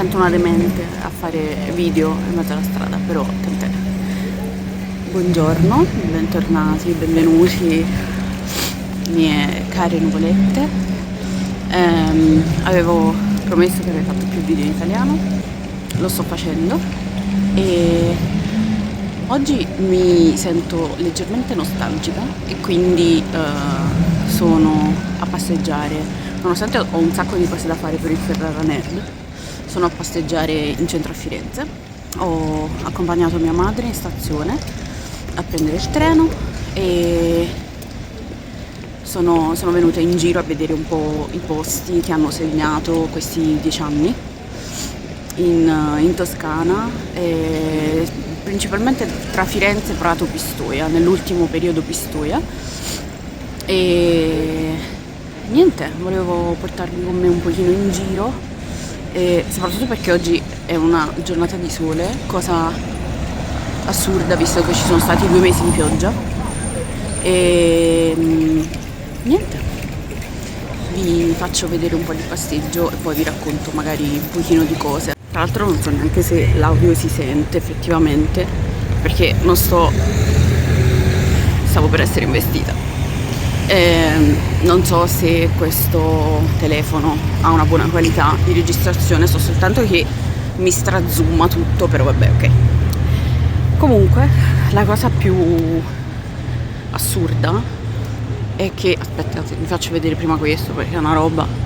sento una demente a fare video in mezzo alla strada, però tant'è. Buongiorno, bentornati, benvenuti, mie care nuvolette. Avevo promesso che avrei fatto più video in italiano, lo sto facendo e oggi mi sento leggermente nostalgica e quindi sono a passeggiare. Nonostante ho un sacco di cose da fare per il Ferrara Nerd, sono a passeggiare in centro a Firenze. Ho accompagnato mia madre in stazione a prendere il treno e sono venuta in giro a vedere un po' i posti che hanno segnato questi 10 anni in Toscana, principalmente tra Firenze, Prato, Pistoia, nell'ultimo periodo Pistoia. E niente, volevo portarvi con me un pochino in giro, e soprattutto perché oggi è una giornata di sole, cosa assurda visto che ci sono stati 2 mesi di pioggia. E niente, vi faccio vedere un po' di passeggio e poi vi racconto magari un pochino di cose. Tra l'altro non so neanche se l'audio si sente effettivamente, perché stavo per essere investita. Non so se questo telefono ha una buona qualità di registrazione, so soltanto che mi strazooma tutto, però vabbè, ok. Comunque la cosa più assurda è che, aspettate, vi faccio vedere prima questo perché è una roba.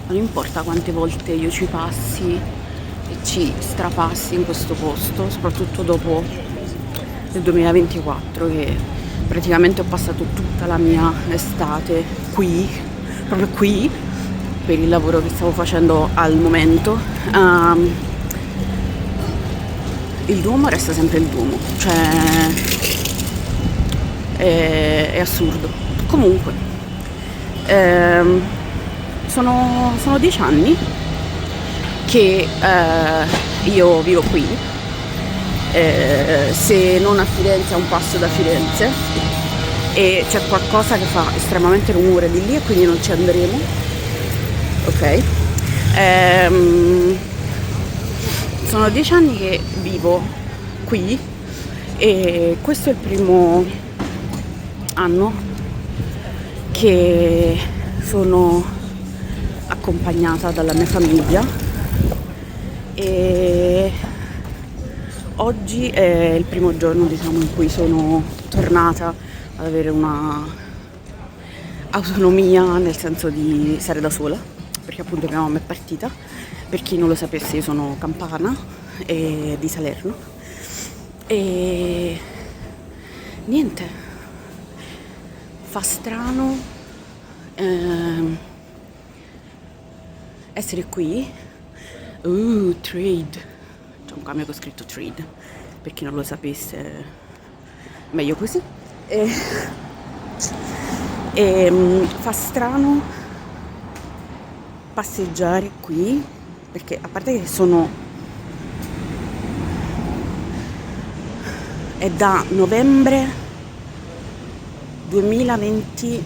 Non importa quante volte io ci passi e ci strapassi in questo posto, soprattutto dopo il 2024, che praticamente ho passato tutta la mia estate qui, proprio qui, per il lavoro che stavo facendo al momento. Il Duomo resta sempre il Duomo, cioè è assurdo. Comunque, sono 10 anni che io vivo qui, se non a Firenze a un passo da Firenze, e c'è qualcosa che fa estremamente rumore di lì e quindi non ci andremo, ok? Sono 10 anni che vivo qui e questo è il primo anno che sono accompagnata dalla mia famiglia e oggi è il primo giorno, diciamo, in cui sono tornata ad avere una autonomia, nel senso di stare da sola, perché appunto mia mamma è partita. Per chi non lo sapesse, io sono campana e di Salerno e niente, fa strano essere qui. Trade, c'è un camion che ho scritto trade, per chi non lo sapesse, meglio così. Fa strano passeggiare qui, perché a parte che è da novembre 2020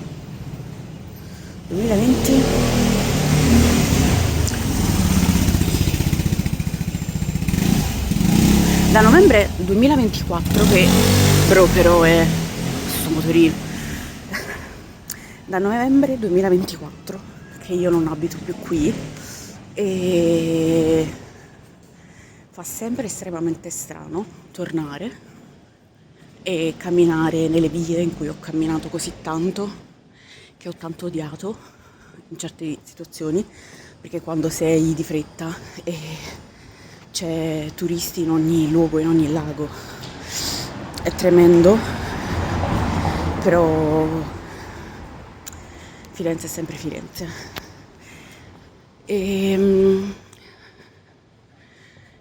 da novembre 2024 che però è questo motorino, da novembre 2024 che io non abito più qui e fa sempre estremamente strano tornare e camminare nelle vie in cui ho camminato così tanto, che ho tanto odiato in certe situazioni, perché quando sei di fretta e c'è turisti in ogni luogo, in ogni lago, è tremendo, però Firenze è sempre Firenze.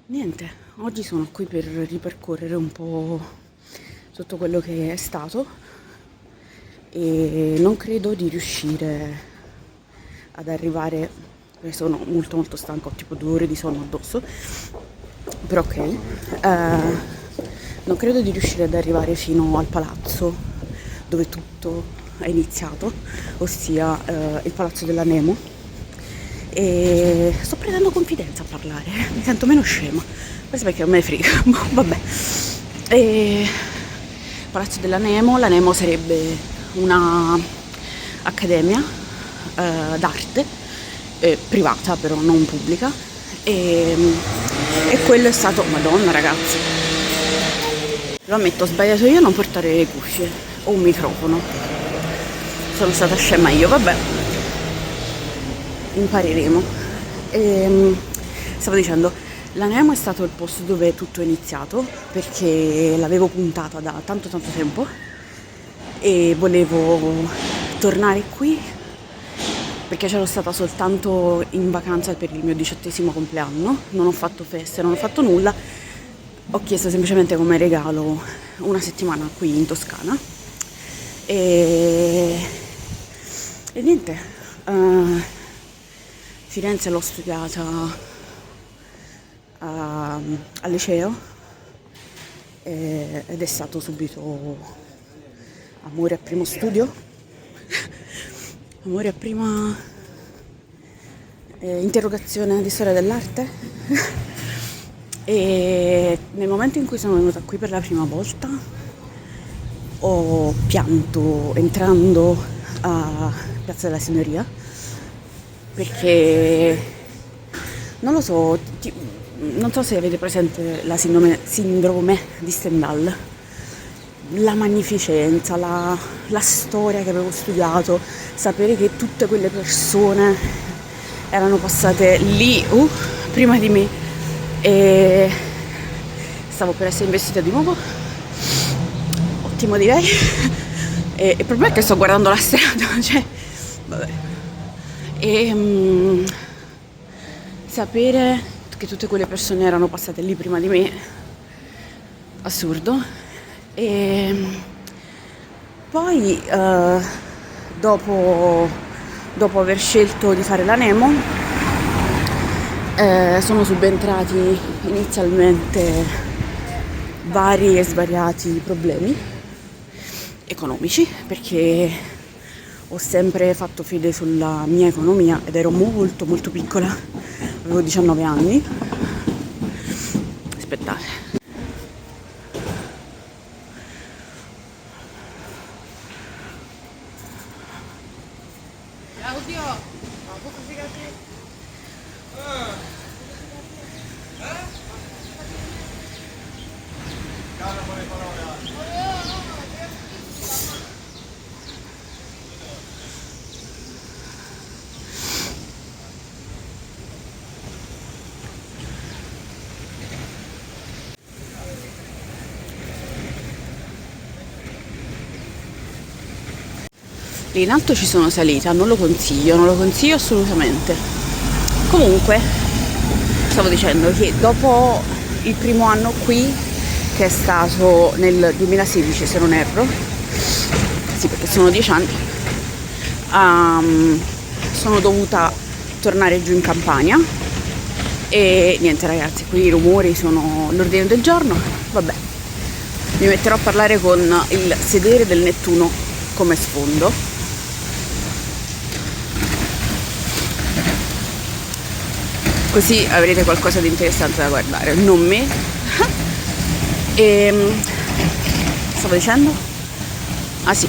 Niente, oggi sono qui per ripercorrere un po' tutto quello che è stato e non credo di riuscire ad arrivare perché sono molto molto stanca, ho tipo 2 ore di sonno addosso, però ok. Non credo di riuscire ad arrivare fino al palazzo dove tutto è iniziato, ossia il palazzo della Nemo, e sto prendendo confidenza a parlare, mi sento meno scema, questo perché non me ne frega. Vabbè. E Palazzo della Nemo, la Nemo sarebbe una accademia d'arte, privata però non pubblica, e quello è stato, madonna ragazzi, lo ammetto, ho sbagliato io a non portare le cuffie o un microfono, sono stata scema io, vabbè, impareremo. Stavo dicendo, la Nemo è stato il posto dove tutto è iniziato, perché l'avevo puntata da tanto tanto tempo e volevo tornare qui, perché c'ero stata soltanto in vacanza per il mio 18° compleanno, non ho fatto feste, non ho fatto nulla, ho chiesto semplicemente come regalo una settimana qui in Toscana e niente, Firenze l'ho studiata al liceo ed è stato subito amore a primo studio, amore a prima interrogazione di storia dell'arte. E nel momento in cui sono venuta qui per la prima volta ho pianto entrando a Piazza della Signoria, perché non lo so, non so se avete presente la sindrome di Stendhal, la magnificenza, la storia che avevo studiato, sapere che tutte quelle persone erano passate lì prima di me e stavo per essere investita di nuovo, ottimo direi. E il problema è che sto guardando la strada, cioè vabbè. E sapere che tutte quelle persone erano passate lì prima di me, assurdo. E poi dopo aver scelto di fare la Nemo, sono subentrati inizialmente vari e svariati problemi economici, perché ho sempre fatto fede sulla mia economia ed ero molto molto piccola, avevo 19 anni. Aspettate. Lì in alto ci sono salita, non lo consiglio assolutamente. Comunque, stavo dicendo che dopo il primo anno qui, che è stato nel 2016 se non erro, sì perché sono 10 anni, sono dovuta tornare giù in Campania e niente ragazzi, qui i rumori sono l'ordine del giorno, vabbè, mi metterò a parlare con il sedere del Nettuno come sfondo. Così avrete qualcosa di interessante da guardare, non me. E stavo dicendo? Ah sì,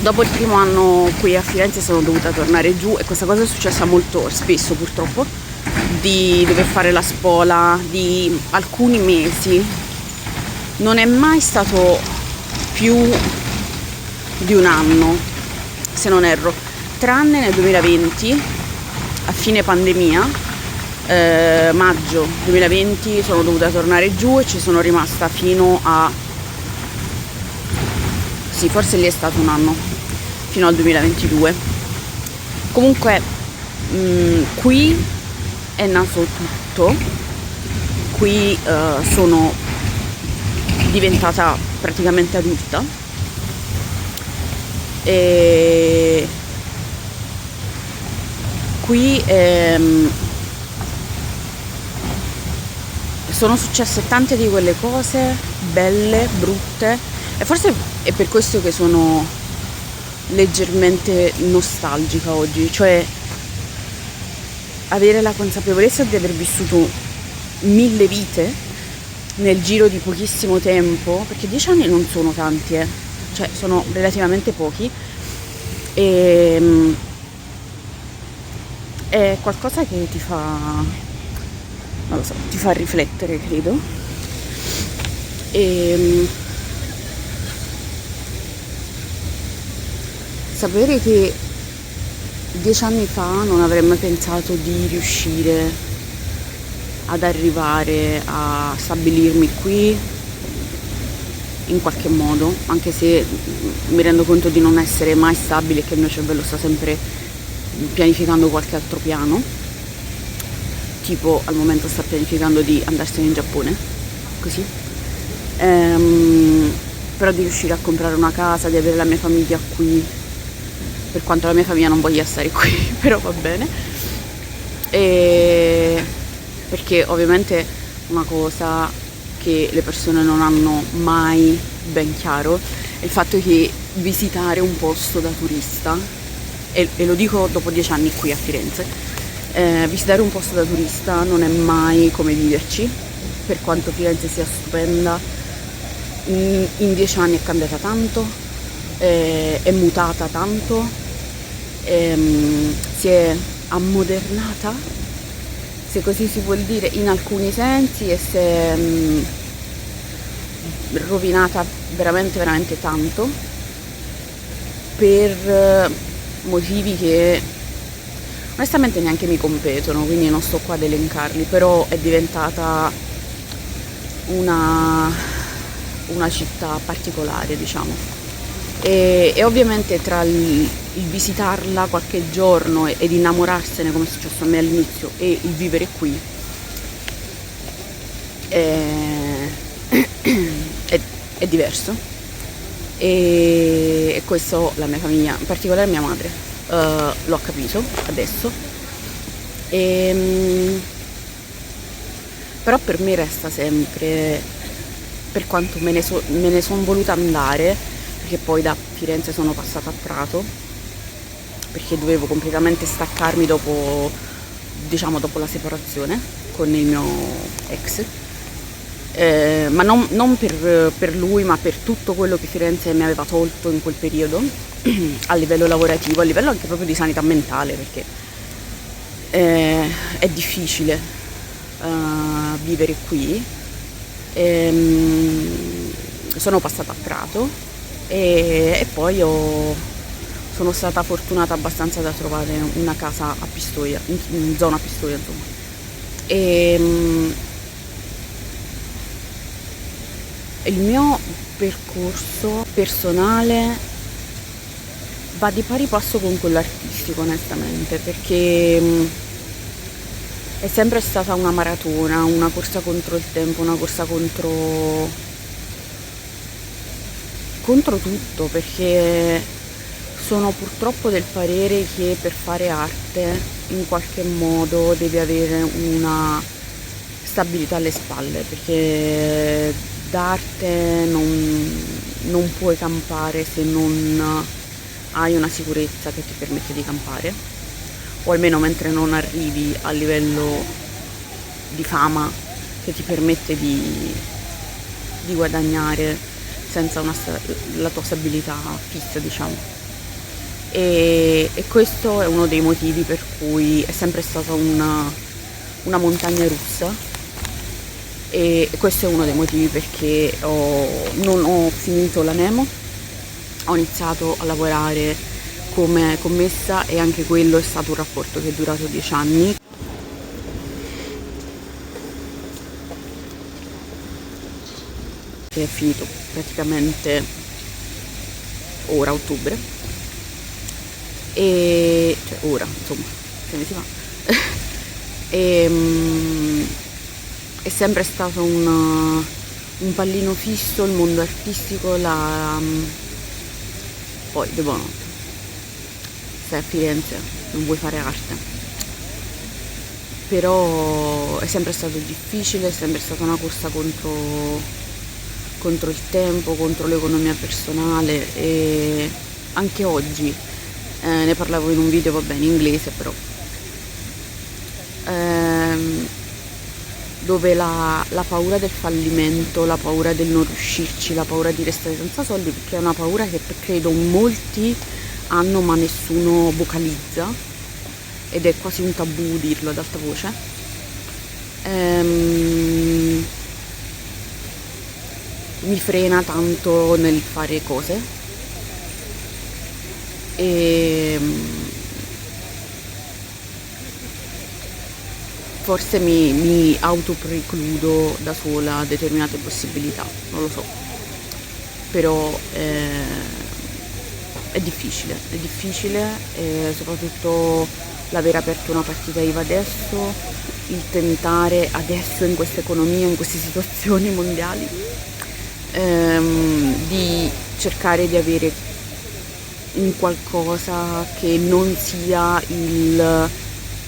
dopo il primo anno qui a Firenze sono dovuta tornare giù e questa cosa è successa molto spesso purtroppo, di dover fare la spola di alcuni mesi. Non è mai stato più di un anno, se non erro, tranne nel 2020, a fine pandemia. Maggio 2020 sono dovuta tornare giù e ci sono rimasta fino a, sì, forse lì è stato un anno, fino al 2022. Comunque qui è nato tutto, qui sono diventata praticamente adulta e qui sono successe tante di quelle cose belle, brutte, e forse è per questo che sono leggermente nostalgica oggi, cioè avere la consapevolezza di aver vissuto 1000 vite nel giro di pochissimo tempo, perché 10 anni non sono tanti, cioè sono relativamente pochi, e è qualcosa che ti fa, non lo so, ti fa riflettere, credo. E sapere che 10 anni fa non avrei mai pensato di riuscire ad arrivare a stabilirmi qui in qualche modo, anche se mi rendo conto di non essere mai stabile e che il mio cervello sta sempre pianificando qualche altro piano, tipo al momento sta pianificando di andarsene in Giappone, così. Però di riuscire a comprare una casa, di avere la mia famiglia qui, per quanto la mia famiglia non voglia stare qui, però va bene. Perché ovviamente una cosa che le persone non hanno mai ben chiaro è il fatto che visitare un posto da turista, e lo dico dopo 10 anni qui a Firenze, visitare un posto da turista non è mai come viverci, per quanto Firenze sia stupenda. In 10 anni è cambiata tanto, è mutata tanto, si è ammodernata, se così si vuol dire, in alcuni sensi, e si è rovinata veramente veramente tanto per motivi che onestamente neanche mi competono, quindi non sto qua ad elencarli, però è diventata una città particolare, diciamo. E ovviamente tra il visitarla qualche giorno ed innamorarsene, come è successo a me all'inizio, e il vivere qui è diverso. E questo la mia famiglia, in particolare mia madre, l'ho capito adesso. Però per me resta sempre, per quanto me ne sono voluta andare, perché poi da Firenze sono passata a Prato, perché dovevo completamente staccarmi dopo la separazione con il mio ex, ma non per lui, ma per tutto quello che Firenze mi aveva tolto in quel periodo, a livello lavorativo, a livello anche proprio di sanità mentale, perché è difficile vivere qui. Sono passata a Prato e poi sono stata fortunata abbastanza da trovare una casa a Pistoia, in zona Pistoia, insomma. Il mio percorso personale va di pari passo con quello artistico, onestamente, perché è sempre stata una maratona, una corsa contro il tempo, una corsa contro tutto, perché sono purtroppo del parere che per fare arte in qualche modo devi avere una stabilità alle spalle, perché d'arte non puoi campare se non hai una sicurezza che ti permette di campare, o almeno mentre non arrivi a livello di fama che ti permette di guadagnare senza la tua stabilità fissa, diciamo. E questo è uno dei motivi per cui è sempre stata una montagna russa, e questo è uno dei motivi perché non ho finito la Nemo, ho iniziato a lavorare come commessa, e anche quello è stato un rapporto che è durato 10 anni. Che è finito praticamente ora, ottobre, e cioè ora, insomma, 6 mesi fa. È sempre stato un pallino fisso il mondo artistico, poi buonanotte, sei a Firenze, non vuoi fare arte, però è sempre stato difficile, è sempre stata una corsa contro il tempo, contro l'economia personale, e anche oggi ne parlavo in un video, vabbè, in inglese, però dove la paura del fallimento, la paura del non riuscirci, la paura di restare senza soldi, perché è una paura che credo molti hanno ma nessuno vocalizza, ed è quasi un tabù dirlo ad alta voce. Mi frena tanto nel fare cose, e forse mi autoprecludo da sola determinate possibilità, non lo so, però è difficile, soprattutto l'aver aperto una partita IVA adesso, il tentare adesso in questa economia, in queste situazioni mondiali, di cercare di avere un qualcosa che non sia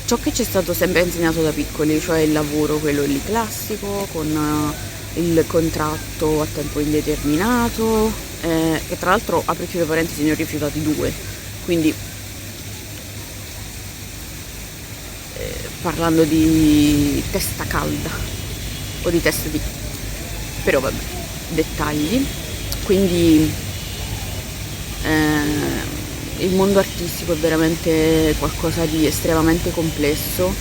ciò che ci è stato sempre insegnato da piccoli, cioè il lavoro, quello lì classico, con il contratto a tempo indeterminato, che tra l'altro, apro e chiudo parentesi, ne ho rifiutati 2, quindi parlando di testa calda o di testa di... però vabbè, dettagli. Quindi il mondo artistico è veramente qualcosa di estremamente complesso,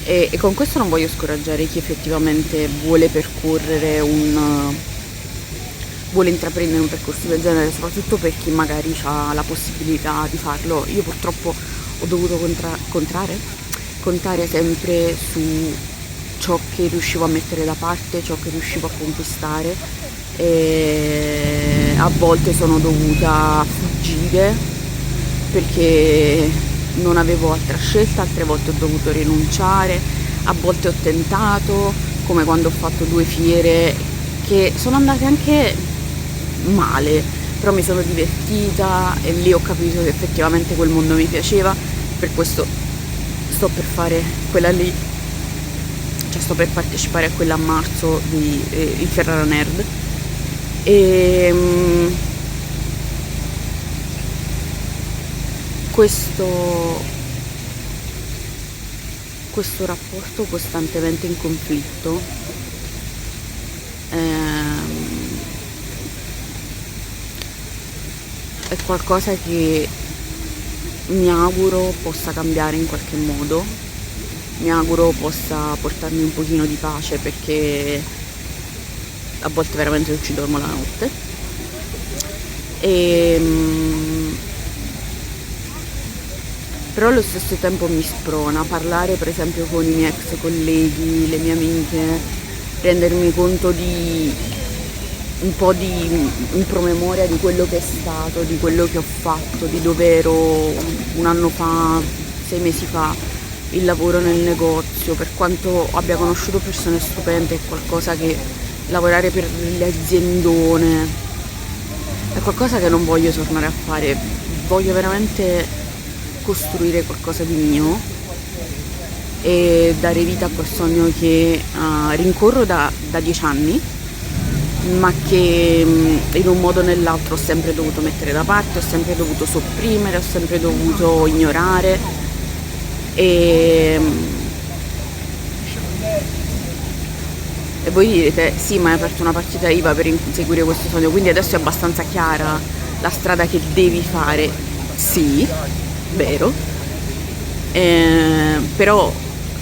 e con questo non voglio scoraggiare chi effettivamente vuole intraprendere un percorso del genere, soprattutto per chi magari ha la possibilità di farlo. Io purtroppo ho dovuto contare sempre su ciò che riuscivo a mettere da parte, ciò che riuscivo a conquistare, e a volte sono dovuta fuggire perché non avevo altra scelta, altre volte ho dovuto rinunciare, a volte ho tentato, come quando ho fatto 2 fiere che sono andate anche male, però mi sono divertita e lì ho capito che effettivamente quel mondo mi piaceva. Per questo sto per fare quella lì, cioè sto per partecipare a quella a marzo di il Ferrara Nerd, e questo rapporto costantemente in conflitto è qualcosa che mi auguro possa cambiare in qualche modo, mi auguro possa portarmi un pochino di pace, perché a volte veramente non ci dormo la notte, però allo stesso tempo mi sprona parlare per esempio con i miei ex colleghi, le mie amiche, rendermi conto di un po' di un promemoria di quello che è stato, di quello che ho fatto, di dove ero un anno fa, 6 mesi fa, il lavoro nel negozio. Per quanto abbia conosciuto persone stupende, è qualcosa che lavorare per le aziendone è qualcosa che non voglio tornare a fare. Voglio veramente costruire qualcosa di mio e dare vita a quel sogno che rincorro da 10 anni, ma che in un modo o nell'altro ho sempre dovuto mettere da parte, ho sempre dovuto sopprimere, ho sempre dovuto ignorare, e voi direte sì, ma hai aperto una partita IVA per inseguire questo sogno, quindi adesso è abbastanza chiara la strada che devi fare. Sì, vero, però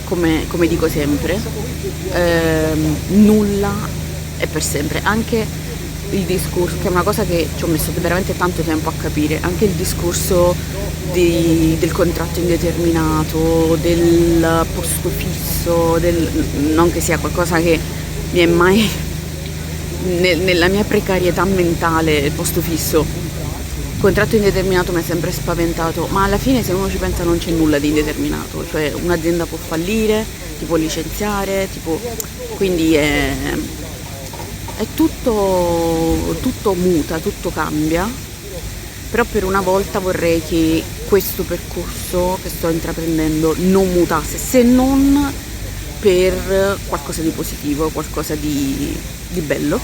come dico sempre, nulla è per sempre. Anche il discorso, che è una cosa che ci ho messo veramente tanto tempo a capire, anche il discorso del contratto indeterminato, del posto fisso, non che sia qualcosa che mi è mai nella mia precarietà mentale, il posto fisso, il contratto indeterminato mi è sempre spaventato, ma alla fine se uno ci pensa non c'è nulla di indeterminato, cioè un'azienda può fallire, ti può licenziare, quindi è tutto muta, tutto cambia. Però per una volta vorrei che questo percorso che sto intraprendendo non mutasse, se non per qualcosa di positivo, qualcosa di bello,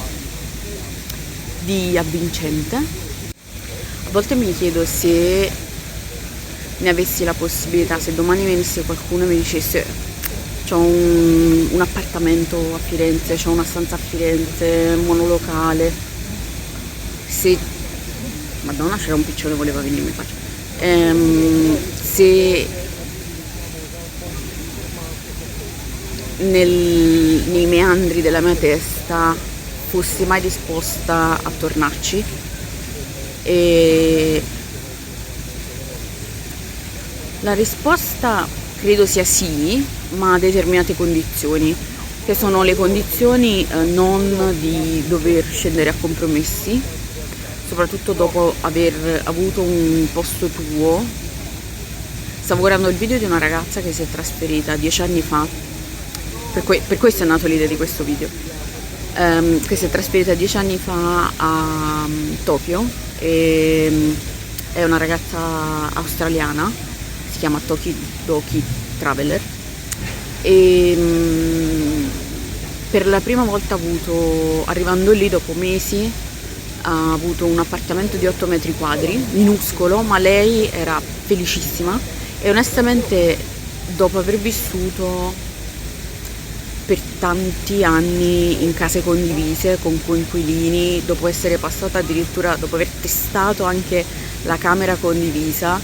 di avvincente. A volte mi chiedo se ne avessi la possibilità, se domani venisse qualcuno e mi dicesse c'ho un appartamento a Firenze, c'ho una stanza a Firenze, monolocale, se Madonna c'era un piccione che voleva venirmi in faccia, se nei meandri della mia testa fossi mai disposta a tornarci. E la risposta credo sia sì, ma a determinate condizioni, che sono le condizioni non di dover scendere a compromessi, soprattutto dopo aver avuto un posto tuo. Stavo guardando il video di una ragazza che si è trasferita 10 anni fa, per questo è nato l'idea di questo video, che si è trasferita 10 anni fa a Tokyo, e è una ragazza australiana, si chiama Toki Traveler, e per la prima volta arrivando lì dopo mesi, ha avuto un appartamento di 8 metri quadri, minuscolo, ma lei era felicissima e onestamente dopo aver vissuto per tanti anni in case condivise con coinquilini, dopo essere passata addirittura, dopo aver testato anche la camera condivisa,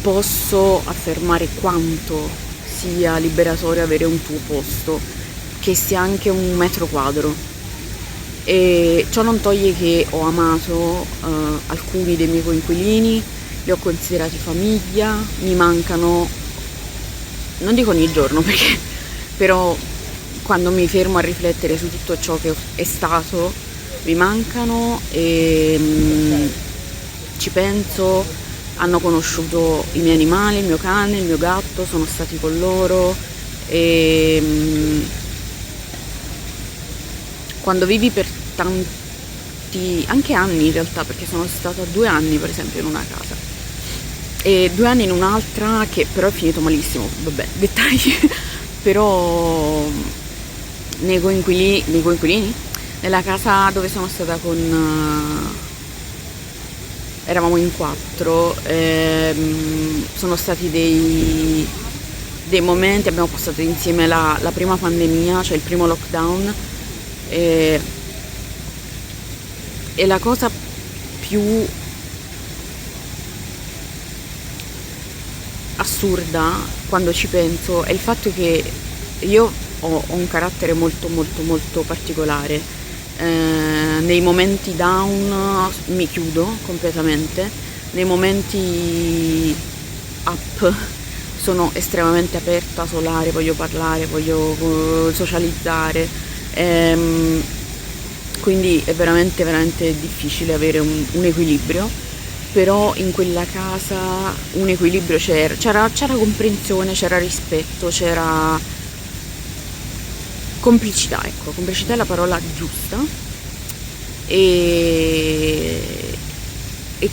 posso affermare quanto sia liberatorio avere un tuo posto, che sia anche un metro quadro. E ciò non toglie che ho amato alcuni dei miei coinquilini, li ho considerati famiglia, mi mancano, non dico ogni giorno perché, però quando mi fermo a riflettere su tutto ciò che è stato, mi mancano e ci penso. Hanno conosciuto i miei animali, il mio cane, il mio gatto, sono stati con loro, e quando vivi per tanti, anche anni in realtà, perché sono stata 2 anni per esempio in una casa e 2 anni in un'altra che però è finito malissimo, vabbè, dettagli, però nei coinquilini, nella casa dove sono stata eravamo in 4, sono stati dei momenti, abbiamo passato insieme la prima pandemia, cioè il primo lockdown, e la cosa più assurda quando ci penso è il fatto che io ho un carattere molto molto molto particolare. Nei momenti down mi chiudo completamente, nei momenti up sono estremamente aperta, solare, voglio parlare, voglio socializzare, quindi è veramente veramente difficile avere un equilibrio, però in quella casa un equilibrio c'era comprensione, c'era rispetto, c'era complicità, ecco, complicità è la parola giusta, e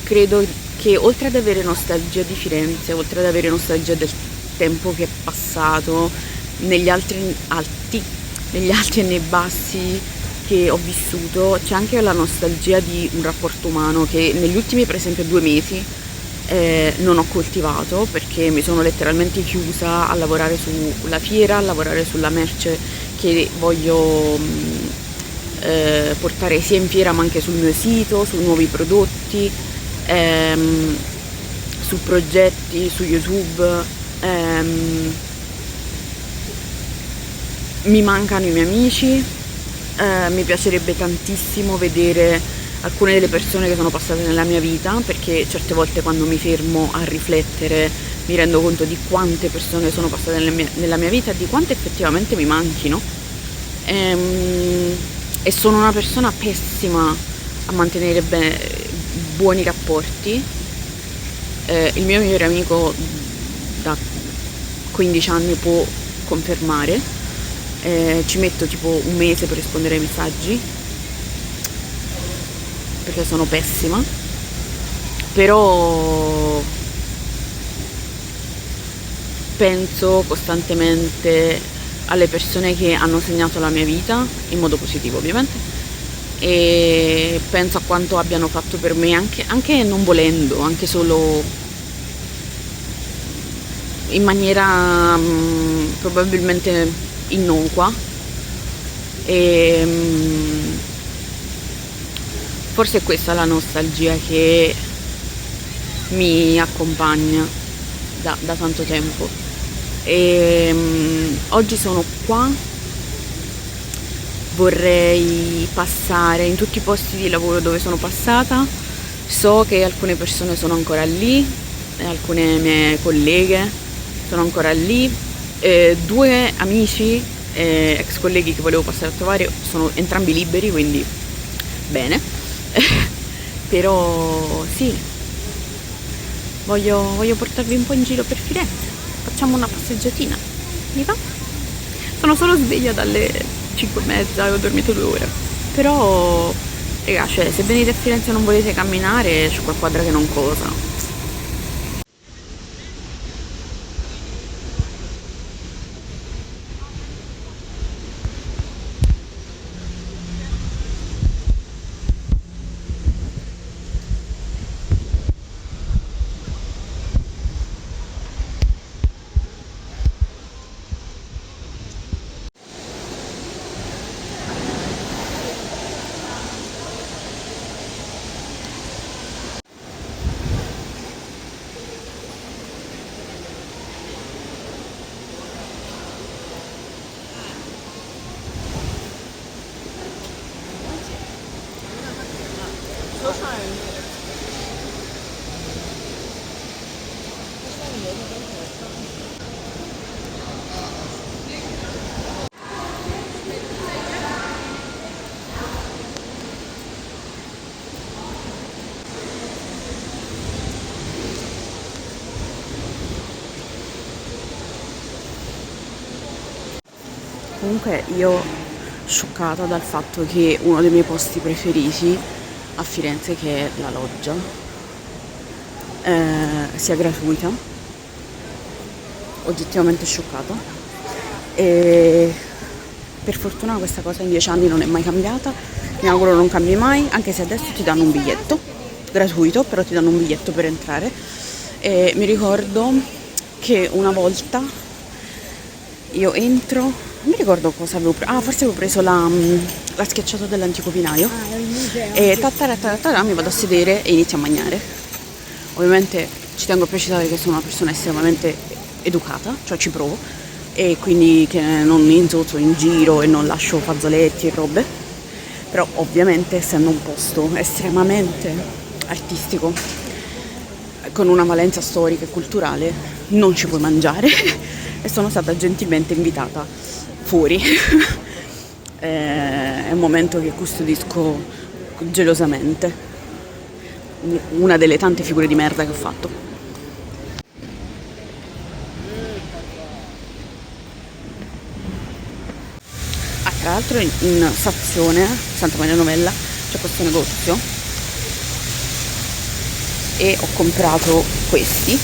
credo che oltre ad avere nostalgia di Firenze, oltre ad avere nostalgia del tempo che è passato, negli altri alti e nei bassi che ho vissuto, c'è anche la nostalgia di un rapporto umano che negli ultimi per esempio 2 mesi non ho coltivato, perché mi sono letteralmente chiusa a lavorare sulla fiera, a lavorare sulla merce che voglio portare sia in fiera ma anche sul mio sito, su nuovi prodotti, su progetti, su YouTube. Mi mancano i miei amici, mi piacerebbe tantissimo vedere alcune delle persone che sono passate nella mia vita, perché certe volte quando mi fermo a riflettere mi rendo conto di quante persone sono passate nella mia vita e di quante effettivamente mi manchino. E sono una persona pessima a mantenere buoni rapporti. Il mio migliore amico da 15 anni può confermare. Ci metto tipo un mese per rispondere ai messaggi perché sono pessima, però penso costantemente alle persone che hanno segnato la mia vita, in modo positivo ovviamente, e penso a quanto abbiano fatto per me, anche non volendo, anche solo in maniera probabilmente innocua. E forse è questa la nostalgia che mi accompagna da tanto tempo. E oggi sono qua, vorrei passare in tutti i posti di lavoro dove sono passata. So che alcune persone sono ancora lì, alcune mie colleghe sono ancora lì, 2 amici, ex colleghi che volevo passare a trovare, sono entrambi liberi, quindi bene. Però sì, voglio portarvi un po' in giro per Firenze. Facciamo una passeggiatina, mi va? Sono solo sveglia dalle 5:30 e ho dormito 2 ore. Però, raga, cioè, se venite a Firenze e non volete camminare, c'è qualquadra che non cosa. Comunque io scioccata dal fatto che uno dei miei posti preferiti a Firenze, che è la loggia, sia gratuita. Oggettivamente scioccata. E per fortuna questa cosa in 10 anni non è mai cambiata. Mi auguro non cambi mai, anche se adesso ti danno un biglietto gratuito, però ti danno un biglietto per entrare. E mi ricordo che una volta io entro, non mi ricordo cosa avevo preso, forse avevo preso la schiacciata dell'antico vinaio, e mi vado a sedere e inizio a mangiare. Ovviamente ci tengo a precisare che sono una persona estremamente educata, cioè ci provo, e quindi che non inzozzo in giro e non lascio fazzoletti e robe, però ovviamente essendo un posto estremamente artistico, con una valenza storica e culturale, non ci puoi mangiare e sono stata gentilmente invitata fuori. È un momento che custodisco gelosamente, una delle tante figure di merda che ho fatto. Tra l'altro in stazione Santa Maria Novella c'è questo negozio e ho comprato questi.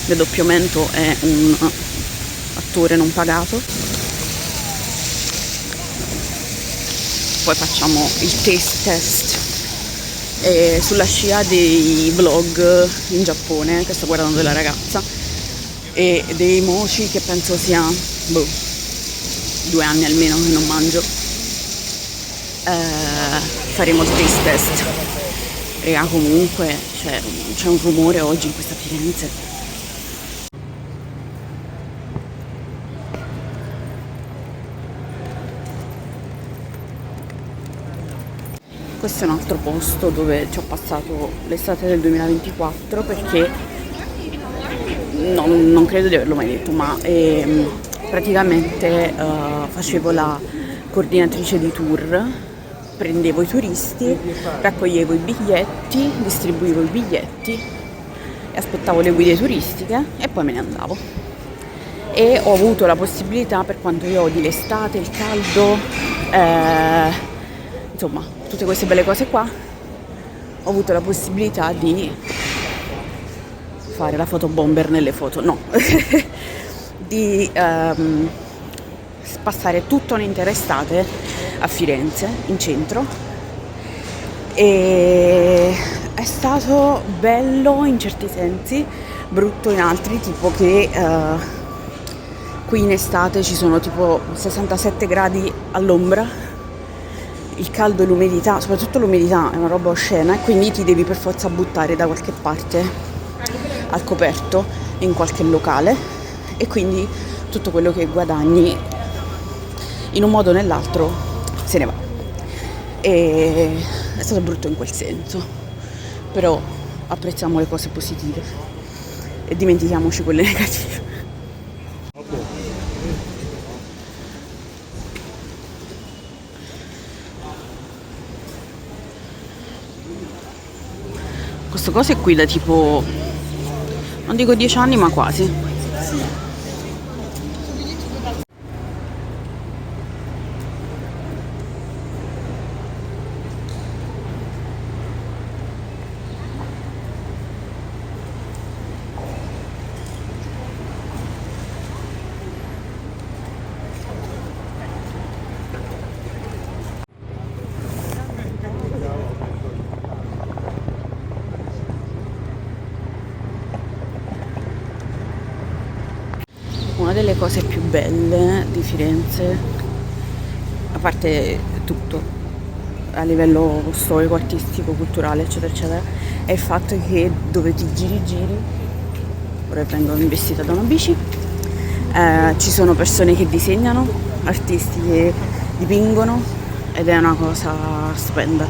Il doppiamento è un attore non pagato. Poi facciamo il taste test sulla scia dei vlog in Giappone che sto guardando della ragazza e dei mochi che penso sia 2 anni almeno che non mangio. Faremo il taste test. Raga, comunque c'è un rumore oggi in questa Firenze. Questo è un altro posto dove ci ho passato l'estate del 2024 perché non credo di averlo mai detto, ma praticamente facevo la coordinatrice di tour, prendevo i turisti, raccoglievo i biglietti, distribuivo i biglietti e aspettavo le guide turistiche e poi me ne andavo. E ho avuto la possibilità, per quanto io odi l'estate, il caldo, insomma tutte queste belle cose qua, ho avuto la possibilità di fare la fotobomber nelle foto, no, di passare tutta un'intera estate a Firenze, in centro, e è stato bello in certi sensi, brutto in altri, tipo che qui in estate ci sono tipo 67 gradi all'ombra, il caldo e l'umidità, soprattutto l'umidità è una roba oscena, e quindi ti devi per forza buttare da qualche parte al coperto in qualche locale, e quindi tutto quello che guadagni in un modo o nell'altro se ne va. E è stato brutto in quel senso, però apprezziamo le cose positive e dimentichiamoci quelle negative. Questo coso è qui da tipo, non dico 10 anni, ma quasi. Una delle cose più belle di Firenze, a parte tutto, a livello storico, artistico, culturale, eccetera, eccetera, è il fatto che dove ti giri, ora vengo investita da una bici, ci sono persone che disegnano, artisti che dipingono, ed è una cosa stupenda.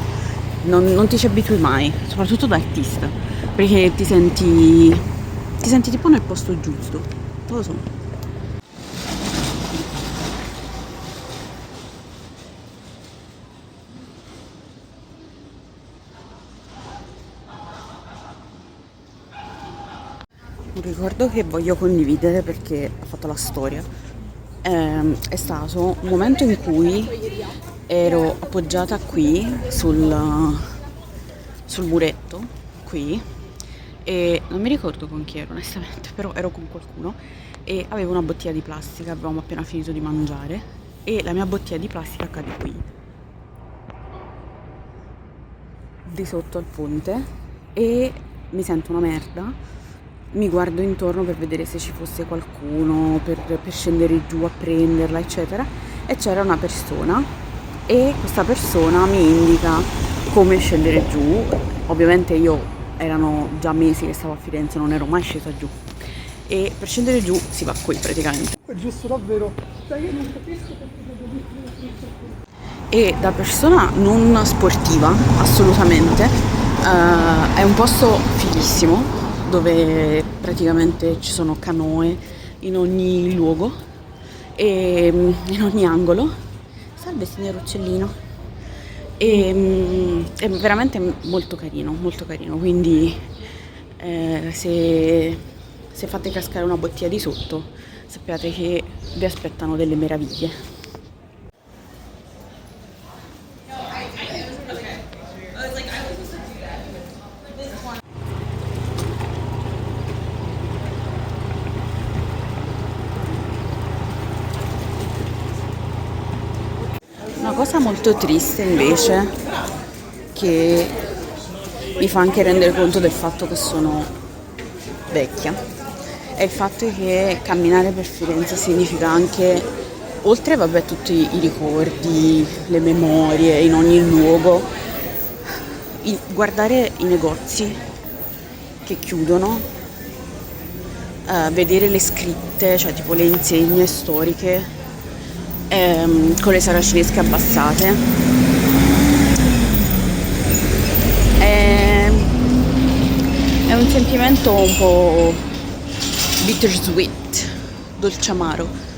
Non ti ci abitui mai, soprattutto da artista, perché ti senti tipo nel posto giusto, non lo so. Un ricordo che voglio condividere perché ha fatto la storia. È stato un momento in cui ero appoggiata qui sul muretto, qui, e non mi ricordo con chi ero onestamente, però ero con qualcuno e avevo una bottiglia di plastica, avevamo appena finito di mangiare e la mia bottiglia di plastica cade qui, di sotto al ponte, e mi sento una merda, mi guardo intorno per vedere se ci fosse qualcuno per scendere giù a prenderla, eccetera, e c'era una persona, e questa persona mi indica come scendere giù. Ovviamente io erano già mesi che stavo a Firenze, non ero mai scesa giù, e per scendere giù si va qui praticamente. È giusto davvero. Sai, io non capisco perché devo dire. E da persona non sportiva, assolutamente, è un posto fighissimo dove praticamente ci sono canoe in ogni luogo e in ogni angolo. Salve signor Uccellino. E è veramente molto carino, quindi se fate cascare una bottiglia di sotto, sappiate che vi aspettano delle meraviglie. Una cosa molto triste invece, che mi fa anche rendere conto del fatto che sono vecchia, è il fatto che camminare per Firenze significa anche, oltre vabbè tutti i ricordi, le memorie in ogni luogo, guardare i negozi che chiudono, vedere le scritte, cioè tipo le insegne storiche con le saracinesche abbassate. È un sentimento un po' bittersweet, dolce amaro.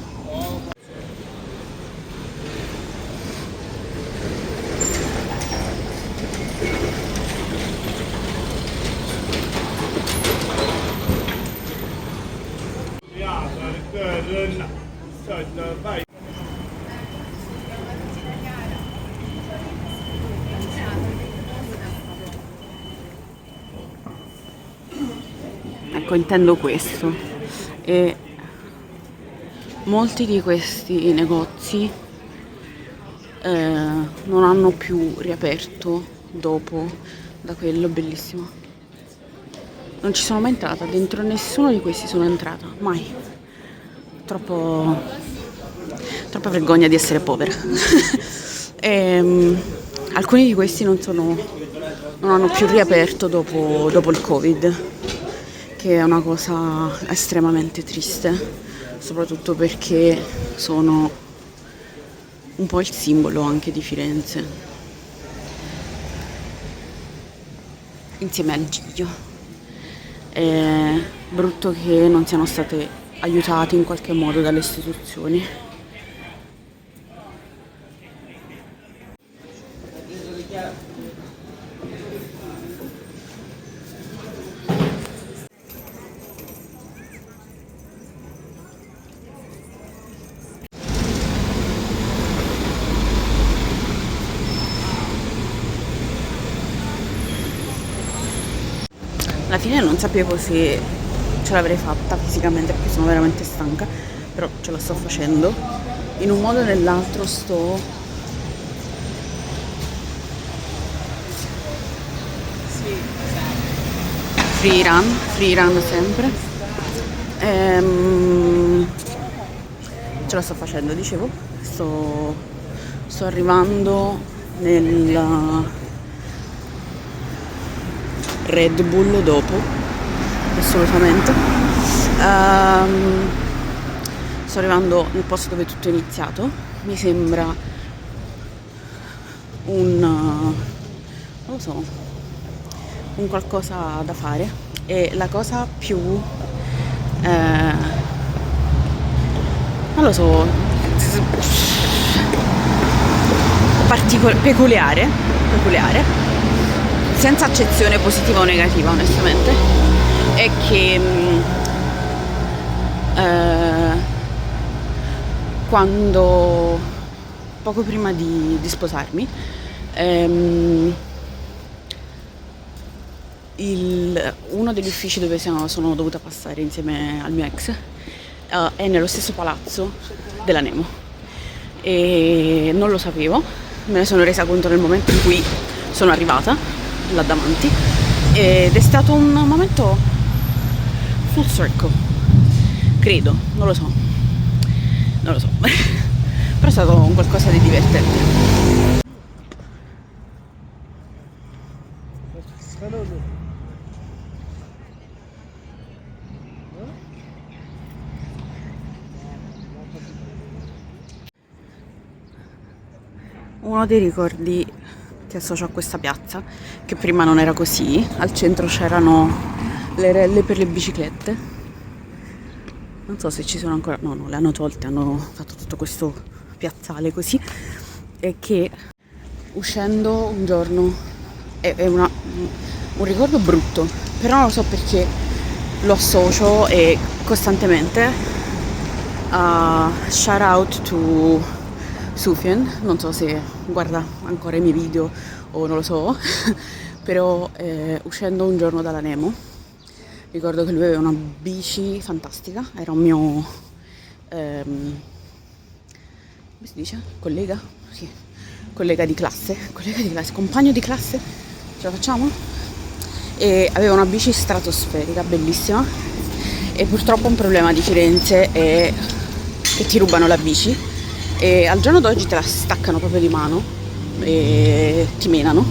ecco, intendo questo. E molti di questi negozi non hanno più riaperto dopo da quello. Bellissimo. Non ci sono mai entrata, dentro nessuno di questi sono entrata, mai. Troppa vergogna di essere povera. Alcuni di questi non hanno più riaperto dopo il Covid, che è una cosa estremamente triste, soprattutto perché sono un po' il simbolo anche di Firenze, insieme al Giglio. È brutto che non siano state aiutate in qualche modo dalle istituzioni. Alla fine non sapevo se ce l'avrei fatta fisicamente perché sono veramente stanca, però ce la sto facendo. In un modo o nell'altro sto free run sempre. Ce la sto facendo, dicevo, sto arrivando nel Red Bull dopo, assolutamente. Sto arrivando nel posto dove tutto è iniziato. Mi sembra non lo so, un qualcosa da fare. E la cosa più non lo so, peculiare, senza accezione positiva o negativa onestamente, è che quando poco prima di sposarmi uno degli uffici dove sono dovuta passare insieme al mio ex è nello stesso palazzo della Nemo e non lo sapevo, me ne sono resa conto nel momento in cui sono arrivata là davanti ed è stato un momento full circle, credo, non lo so però è stato un qualcosa di divertente. Uno dei ricordi che associo a questa piazza, che prima non era così, al centro c'erano le relle per le biciclette, non so se ci sono ancora, no, le hanno tolte, hanno fatto tutto questo piazzale così, e che uscendo un giorno è un ricordo brutto, però non lo so perché lo associo e costantemente a shout out to Sufjan, non so se guarda ancora i miei video o non lo so, però uscendo un giorno dalla Nemo ricordo che lui aveva una bici fantastica, era un mio come si dice? Collega? Sì, collega di classe, compagno di classe, ce la facciamo? E aveva una bici stratosferica, bellissima, e purtroppo un problema di Firenze è che ti rubano la bici e al giorno d'oggi te la staccano proprio di mano e ti menano.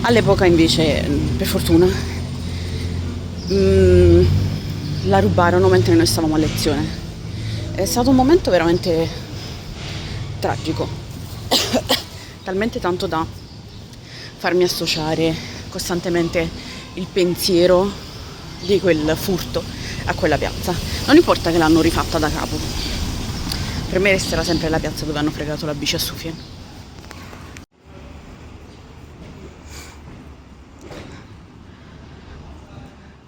All'epoca invece, per fortuna, la rubarono mentre noi stavamo a lezione. È stato un momento veramente tragico, talmente tanto da farmi associare costantemente il pensiero di quel furto a quella piazza. Non importa che l'hanno rifatta da capo, per me resterà sempre la piazza dove hanno fregato la bici a Sufjan.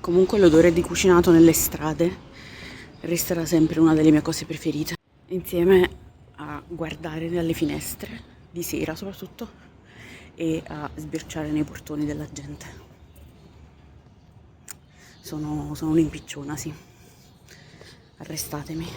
Comunque l'odore di cucinato nelle strade resterà sempre una delle mie cose preferite, insieme a guardare dalle finestre, di sera soprattutto, e a sbirciare nei portoni della gente. Sono un'impicciona, sì. Arrestatemi.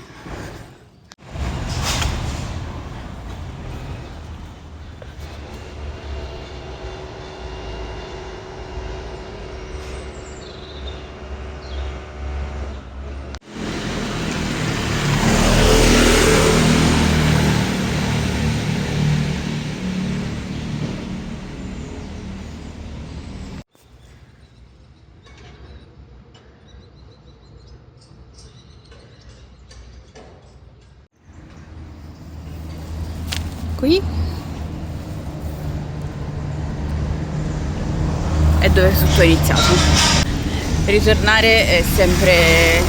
Qui è dove tutto è iniziato. Ritornare è sempre,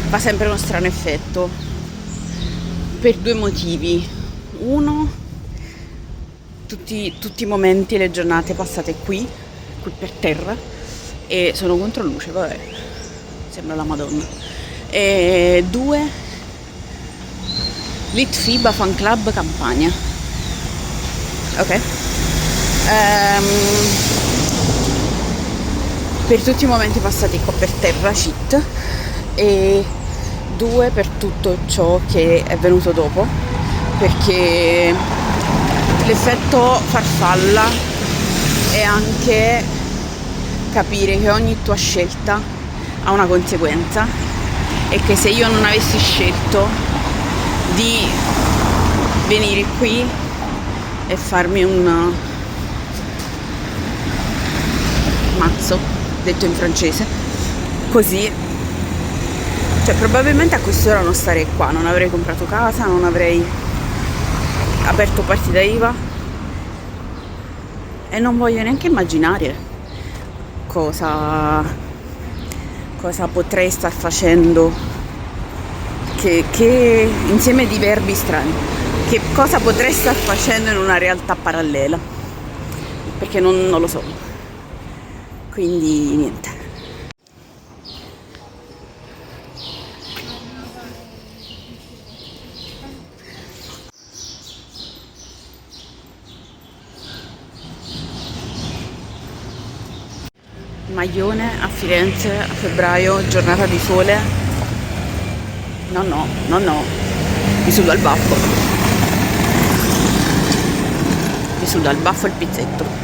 fa sempre uno strano effetto per due motivi. Uno, tutti i momenti e le giornate passate qui per terra, e sono contro luce, vabbè, sembra la Madonna. E due, Litfiba Fan Club Campania. Ok? Per tutti i momenti passati qua per terra, cheat, e due, per tutto ciò che è venuto dopo, perché l'effetto farfalla è anche capire che ogni tua scelta ha una conseguenza, e che se io non avessi scelto di venire qui e farmi un mazzo, detto in francese, così, cioè probabilmente a quest'ora non starei qua, non avrei comprato casa, non avrei aperto partita IVA, e non voglio neanche immaginare cosa potrei star facendo, che insieme di verbi strani, che cosa potrei star facendo in una realtà parallela, perché non lo so. Quindi niente. Maglione a Firenze a febbraio, giornata di sole. No, mi sudo al baffo. Mi sudo al baffo il pizzetto.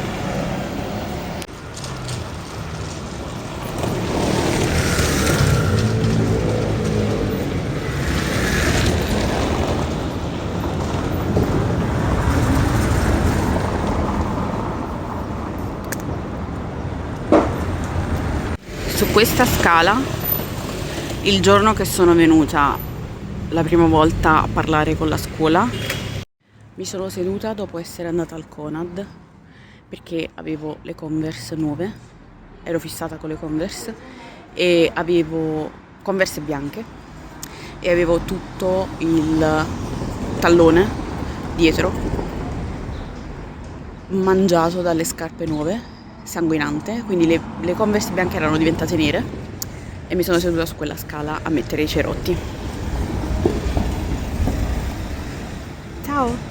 Su questa scala, il giorno che sono venuta la prima volta a parlare con la scuola, mi sono seduta dopo essere andata al Conad perché avevo le Converse nuove, ero fissata con le Converse, e avevo Converse bianche e avevo tutto il tallone dietro mangiato dalle scarpe nuove, sanguinante, quindi le Converse bianche erano diventate nere, e mi sono seduta su quella scala a mettere i cerotti. Ciao!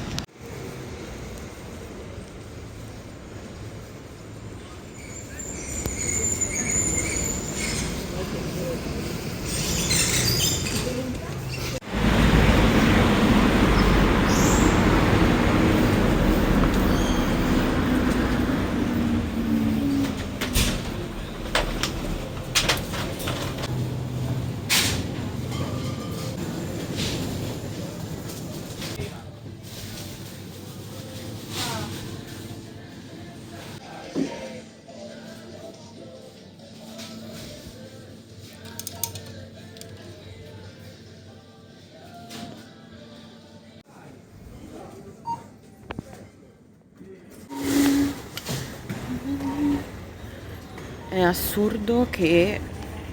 È assurdo che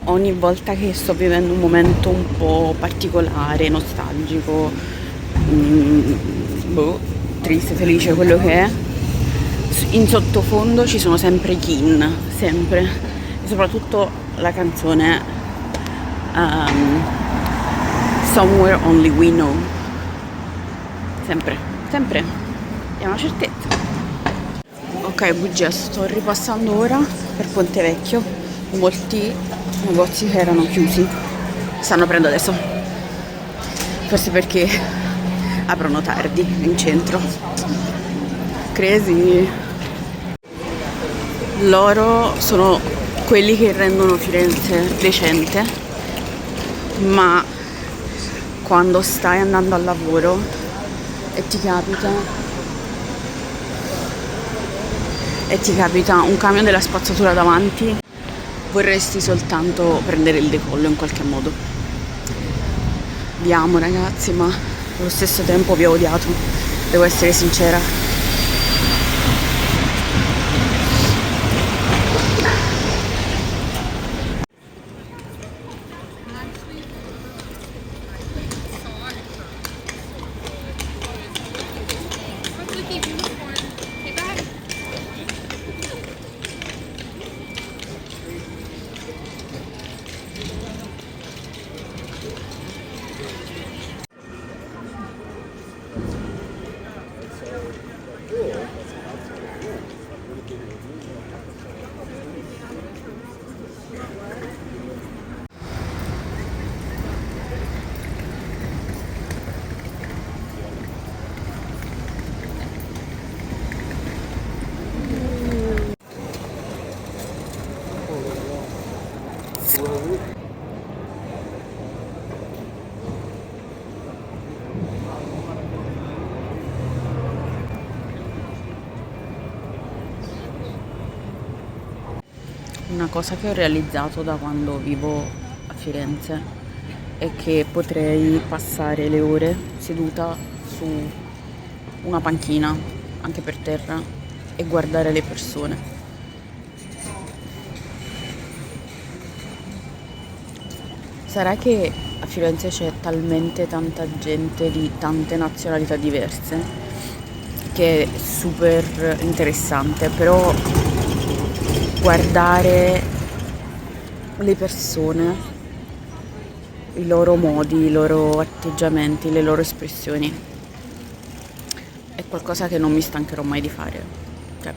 ogni volta che sto vivendo un momento un po' particolare, nostalgico, triste, felice, quello che è, in sottofondo ci sono sempre i Kin, sempre, e soprattutto la canzone Somewhere Only We Know, sempre, è una certezza. Ok, bugia, sto ripassando ora per Ponte Vecchio molti negozi che erano chiusi stanno aprendo adesso, forse perché aprono tardi in centro. Crazy. Loro sono quelli che rendono Firenze decente, ma quando stai andando al lavoro e ti capita un camion della spazzatura davanti, vorresti soltanto prendere il decollo in qualche modo. Vi amo ragazzi, ma allo stesso tempo vi ho odiato, devo essere sincera. Una cosa che ho realizzato da quando vivo a Firenze è che potrei passare le ore seduta su una panchina, anche per terra, e guardare le persone. Sarà che a Firenze c'è talmente tanta gente di tante nazionalità diverse che è super interessante, però guardare le persone, i loro modi, i loro atteggiamenti, le loro espressioni è qualcosa che non mi stancherò mai di fare. Cioè,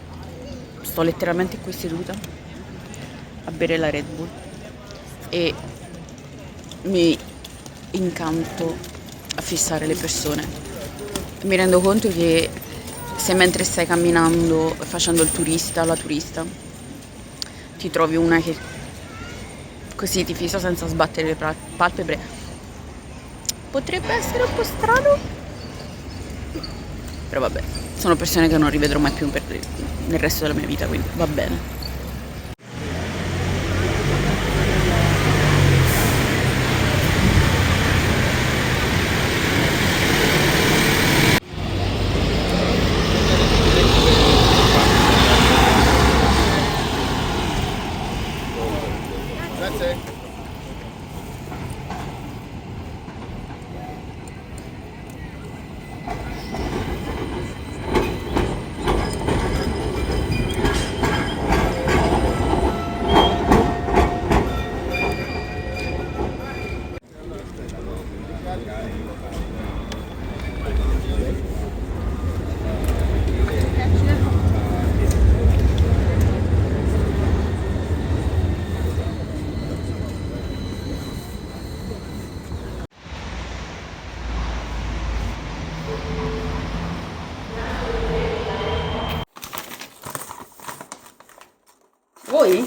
sto letteralmente qui seduta a bere la Red Bull e mi incanto a fissare le persone. Mi rendo conto che se mentre stai camminando facendo il turista o la turista ti trovi una che così ti fissa senza sbattere le palpebre, potrebbe essere un po' strano, però vabbè, sono persone che non rivedrò mai più nel resto della mia vita, quindi va bene. Voi?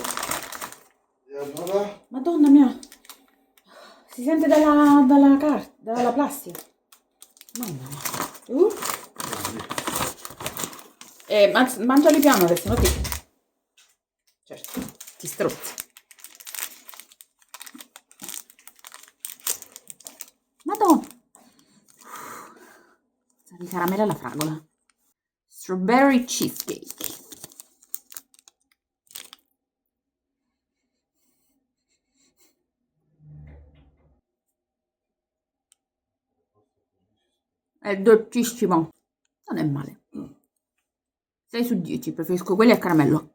Madonna mia, si sente dalla plastica. Mamma mia. Mangiali piano che sennò ti... Certo, ti strozzi. Madonna. Sa di caramella alla fragola. Strawberry cheesecake. È dolcissimo. Non è male. 6 su 10, preferisco quelli a caramello.